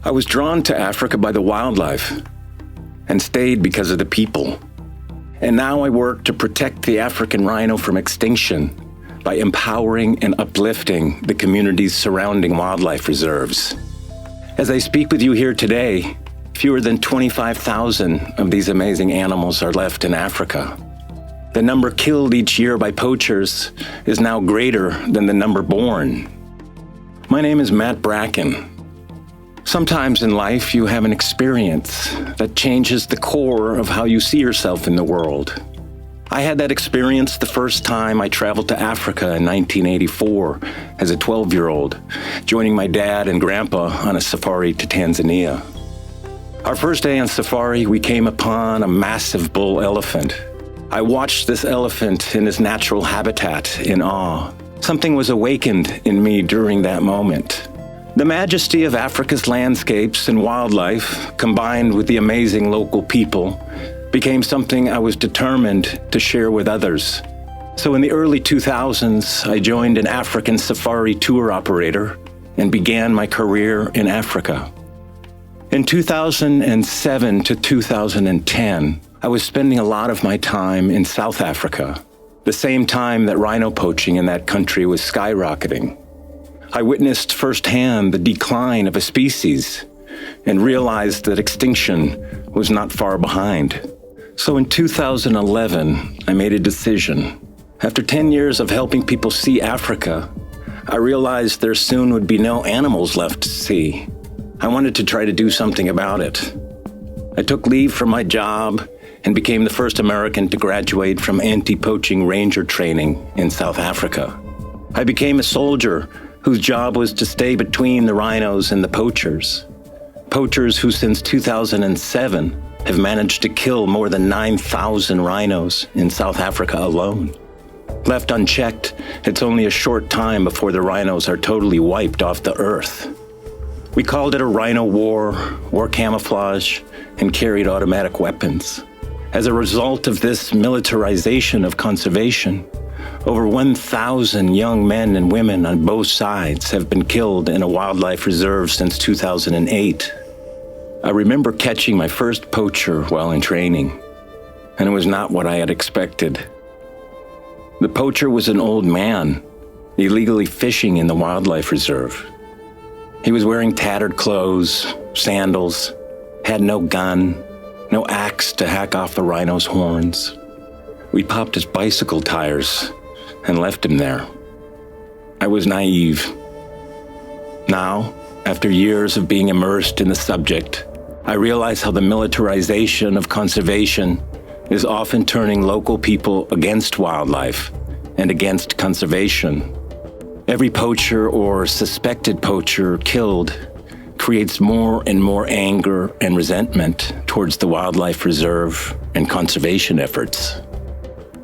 I was drawn to Africa by the wildlife and stayed because of the people. And now I work to protect the African rhino from extinction by empowering and uplifting the communities surrounding wildlife reserves. As I speak with you here today, fewer than 25,000 of these amazing animals are left in Africa. The number killed each year by poachers is now greater than the number born. My name is Matt Bracken. Sometimes in life you have an experience that changes the core of how you see yourself in the world. I had that experience the first time I traveled to Africa in 1984 as a 12-year-old, joining my dad and grandpa on a safari to Tanzania. Our first day on safari, we came upon a massive bull elephant. I watched this elephant in his natural habitat in awe. Something was awakened in me during that moment. The majesty of Africa's landscapes and wildlife, combined with the amazing local people, became something I was determined to share with others. So in the early 2000s, I joined an African safari tour operator and began my career in Africa. In 2007 to 2010, I was spending a lot of my time in South Africa, the same time that rhino poaching in that country was skyrocketing. I witnessed firsthand the decline of a species and realized that extinction was not far behind. So in 2011, I made a decision. After 10 years of helping people see Africa, I realized there soon would be no animals left to see. I wanted to try to do something about it. I took leave from my job and became the first American to graduate from anti-poaching ranger training in South Africa. I became a soldier whose job was to stay between the rhinos and the poachers. Poachers who since 2007 have managed to kill more than 9,000 rhinos in South Africa alone. Left unchecked, it's only a short time before the rhinos are totally wiped off the earth. We called it a rhino war, wore camouflage, and carried automatic weapons. As a result of this militarization of conservation, over 1,000 young men and women on both sides have been killed in a wildlife reserve since 2008. I remember catching my first poacher while in training, and it was not what I had expected. The poacher was an old man, illegally fishing in the wildlife reserve. He was wearing tattered clothes, sandals, had no gun, no axe to hack off the rhino's horns. We popped his bicycle tires and left him there. I was naive. Now, after years of being immersed in the subject, I realize how the militarization of conservation is often turning local people against wildlife and against conservation. Every poacher or suspected poacher killed creates more and more anger and resentment towards the wildlife reserve and conservation efforts.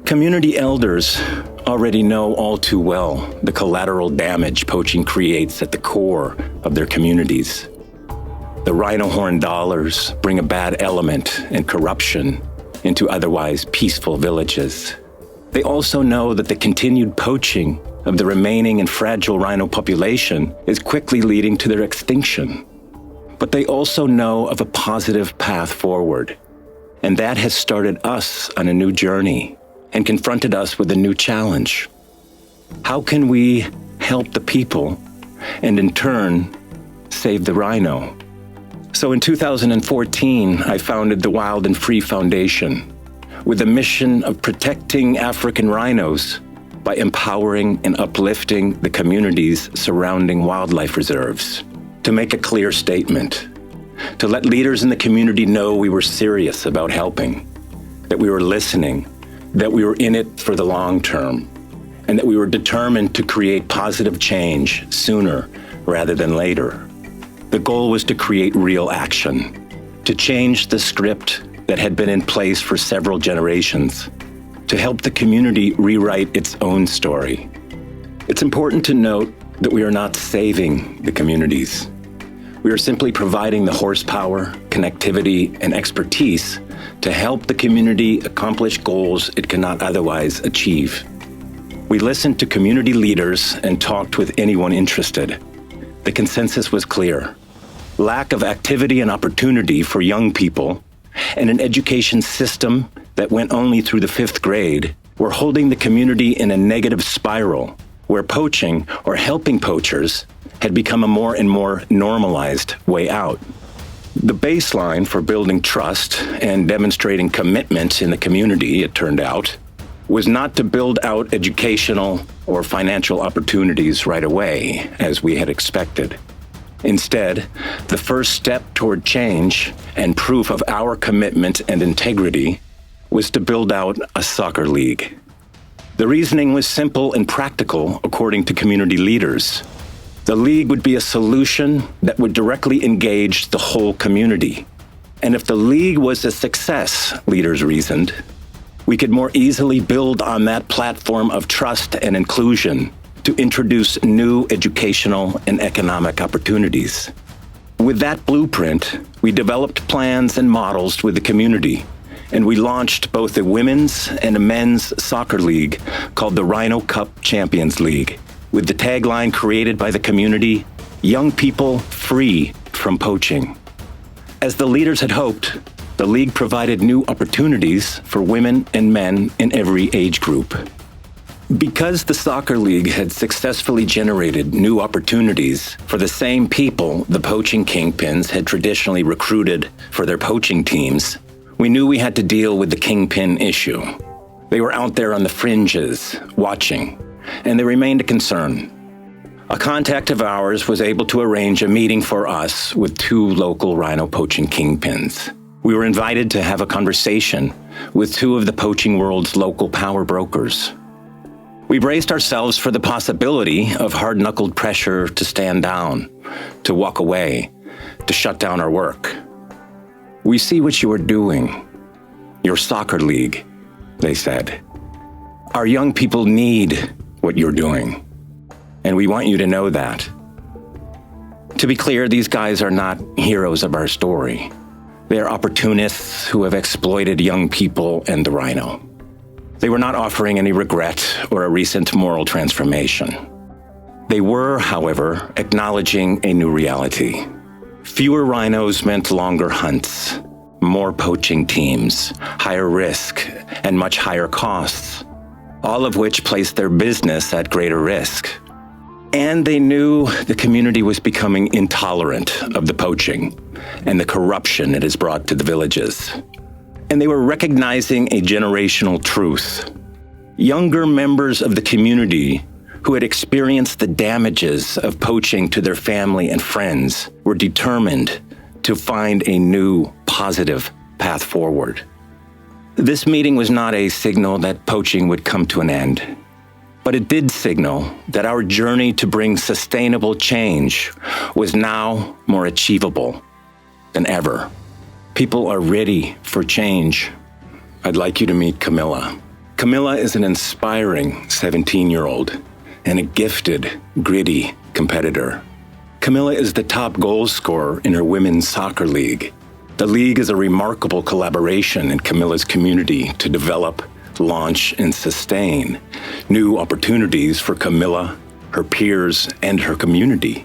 Community elders already know all too well the collateral damage poaching creates at the core of their communities. The rhino horn dollars bring a bad element and corruption into otherwise peaceful villages. They also know that the continued poaching of the remaining and fragile rhino population is quickly leading to their extinction. But they also know of a positive path forward, and that has started us on a new journey and confronted us with a new challenge. How can we help the people and in turn save the rhino? So in 2014, I founded the Wild and Free Foundation with the mission of protecting African rhinos by empowering and uplifting the communities surrounding wildlife reserves. To make a clear statement, to let leaders in the community know we were serious about helping, that we were listening, that we were in it for the long term, and that we were determined to create positive change sooner rather than later. The goal was to create real action, to change the script that had been in place for several generations, to help the community rewrite its own story. It's important to note that we are not saving the communities. We are simply providing the horsepower, connectivity, and expertise to help the community accomplish goals it cannot otherwise achieve. We listened to community leaders and talked with anyone interested. The consensus was clear. lack of activity and opportunity for young people, and an education system that went only through the 5th grade were holding the community in a negative spiral where poaching or helping poachers had become a more and more normalized way out. The baseline for building trust and demonstrating commitment in the community, it turned out, was not to build out educational or financial opportunities right away, as we had expected. Instead, the first step toward change and proof of our commitment and integrity was to build out a soccer league. The reasoning was simple and practical, according to community leaders. The league would be a solution that would directly engage the whole community. And if the league was a success, leaders reasoned, we could more easily build on that platform of trust and inclusion to introduce new educational and economic opportunities. With that blueprint, we developed plans and models with the community, and we launched both a women's and a men's soccer league called the Rhino Cup Champions League, with the tagline created by the community, "Young people free from poaching." As the leaders had hoped, the league provided new opportunities for women and men in every age group. Because the soccer league had successfully generated new opportunities for the same people the poaching kingpins had traditionally recruited for their poaching teams, we knew we had to deal with the kingpin issue. They were out there on the fringes, watching, and they remained a concern. A contact of ours was able to arrange a meeting for us with 2 local rhino poaching kingpins. We were invited to have a conversation with 2 of the poaching world's local power brokers. We braced ourselves for the possibility of hard-knuckled pressure to stand down, to walk away, to shut down our work. "We see what you are doing, your soccer league," they said. "Our young people need what you're doing, and we want you to know that." To be clear, these guys are not heroes of our story. They are opportunists who have exploited young people and the rhino. They were not offering any regret or a recent moral transformation. They were, however, acknowledging a new reality. Fewer rhinos meant longer hunts, more poaching teams, higher risk, and much higher costs, all of which placed their business at greater risk. And they knew the community was becoming intolerant of the poaching and the corruption it has brought to the villages. And they were recognizing a generational truth. Younger members of the community who had experienced the damages of poaching to their family and friends were determined to find a new, positive path forward. This meeting was not a signal that poaching would come to an end, but it did signal that our journey to bring sustainable change was now more achievable than ever. People are ready for change. I'd like you to meet Camilla. Camilla is an inspiring 17-year-old and a gifted, gritty competitor. Camilla is the top goal scorer in her women's soccer league. The league is a remarkable collaboration in Camilla's community to develop, launch, and sustain new opportunities for Camilla, her peers, and her community,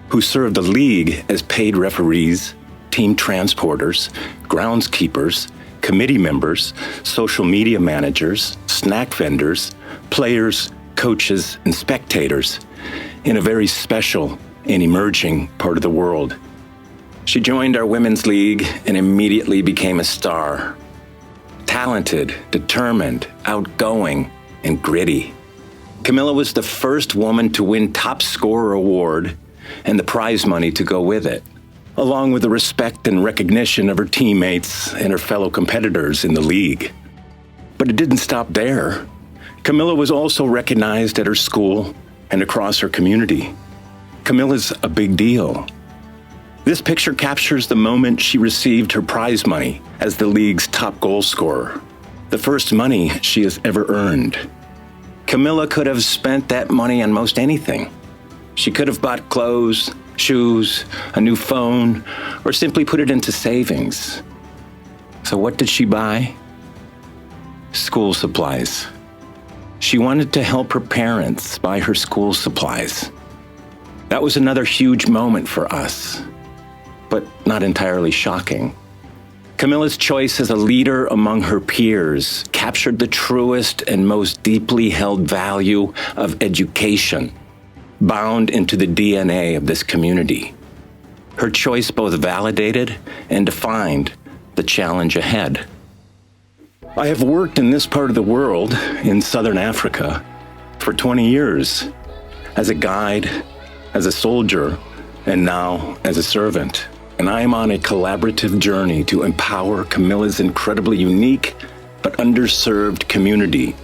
who serve the league as paid referees, team transporters, groundskeepers, committee members, social media managers, snack vendors, players, coaches, and spectators in a very special and emerging part of the world. She joined our women's league and immediately became a star. Talented, determined, outgoing, and gritty. Camilla was the first woman to win Top Scorer Award and the prize money to go with it, along with the respect and recognition of her teammates and her fellow competitors in the league. But it didn't stop there. Camilla was also recognized at her school and across her community. Camilla's a big deal. This picture captures the moment she received her prize money as the league's top goal scorer, the first money she has ever earned. Camilla could have spent that money on most anything. She could have bought clothes, shoes, a new phone, or simply put it into savings. So what did she buy? School supplies. She wanted to help her parents buy her school supplies. That was another huge moment for us. but not entirely shocking. Camilla's choice as a leader among her peers captured the truest and most deeply held value of education, bound into the DNA of this community. Her choice both validated and defined the challenge ahead. I have worked in this part of the world, in Southern Africa, for 20 years, as a guide, as a soldier, and now as a servant. And I am on a collaborative journey to empower Camilla's incredibly unique but underserved community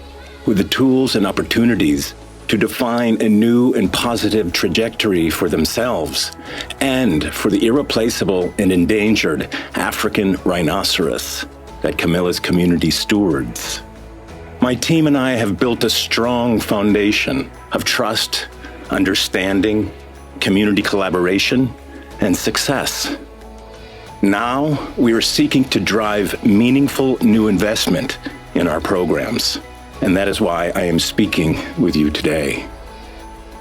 with the tools and opportunities to define a new and positive trajectory for themselves and for the irreplaceable and endangered African rhinoceros that Camilla's community stewards. My team and I have built a strong foundation of trust, understanding, community collaboration, and success. Now, we are seeking to drive meaningful new investment in our programs, and that is why I am speaking with you today.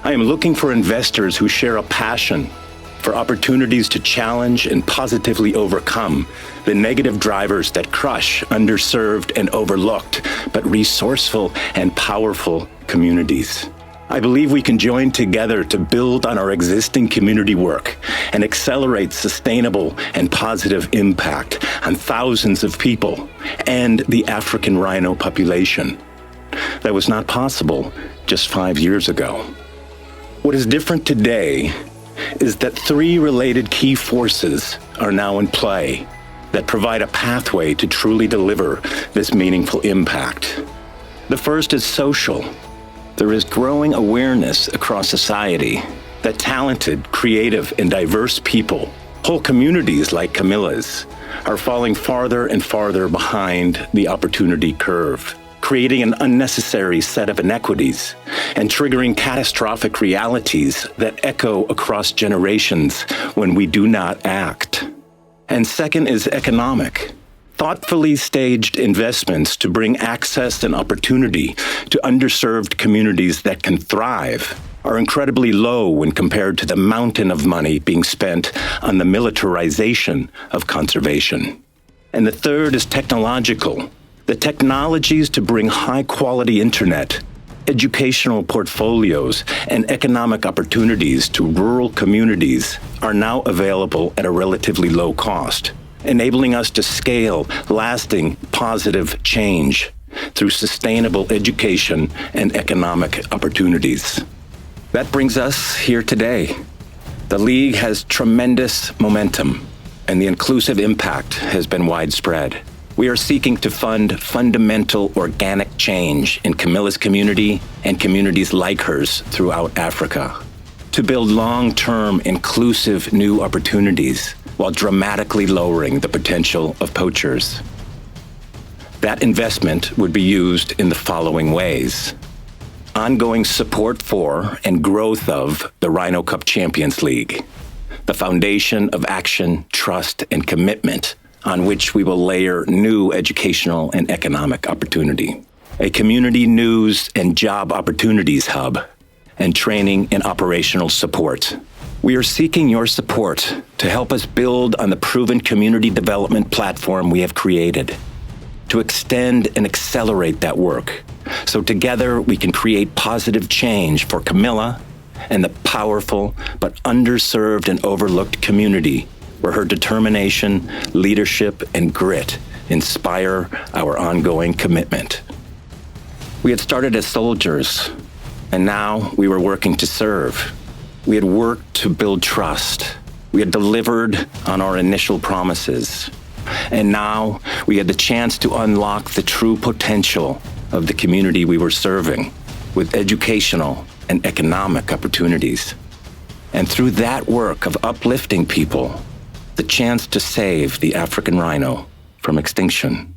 I am looking for investors who share a passion for opportunities to challenge and positively overcome the negative drivers that crush underserved and overlooked, but resourceful and powerful communities. I believe we can join together to build on our existing community work and accelerate sustainable and positive impact on thousands of people and the African rhino population. That was not possible just 5 years ago. What is different today is that 3 related key forces are now in play that provide a pathway to truly deliver this meaningful impact. The first is social. There is growing awareness across society that talented, creative, and diverse people, whole communities like Camilla's, are falling farther and farther behind the opportunity curve, creating an unnecessary set of inequities and triggering catastrophic realities that echo across generations when we do not act. And second is economic. Thoughtfully staged investments to bring access and opportunity to underserved communities that can thrive are incredibly low when compared to the mountain of money being spent on the militarization of conservation. And the third is technological. The technologies to bring high-quality internet, educational portfolios, and economic opportunities to rural communities are now available at a relatively low cost, enabling us to scale lasting positive change through sustainable education and economic opportunities. That brings us here today. The League has tremendous momentum, and the inclusive impact has been widespread. We are seeking to fund fundamental organic change in Camilla's community and communities like hers throughout Africa, to build long-term inclusive new opportunities while dramatically lowering the potential of poachers. That investment would be used in the following ways: ongoing support for and growth of the Rhino Cup Champions League, the foundation of action, trust, and commitment on which we will layer new educational and economic opportunity, a community news and job opportunities hub, and training and operational support. We are seeking your support to help us build on the proven community development platform we have created, to extend and accelerate that work, so together we can create positive change for Camilla and the powerful but underserved and overlooked community where her determination, leadership, and grit inspire our ongoing commitment. We had started as soldiers, and now we were working to serve. We had worked to build trust. We had delivered on our initial promises. And now we had the chance to unlock the true potential of the community we were serving with educational and economic opportunities. And through that work of uplifting people, the chance to save the African rhino from extinction.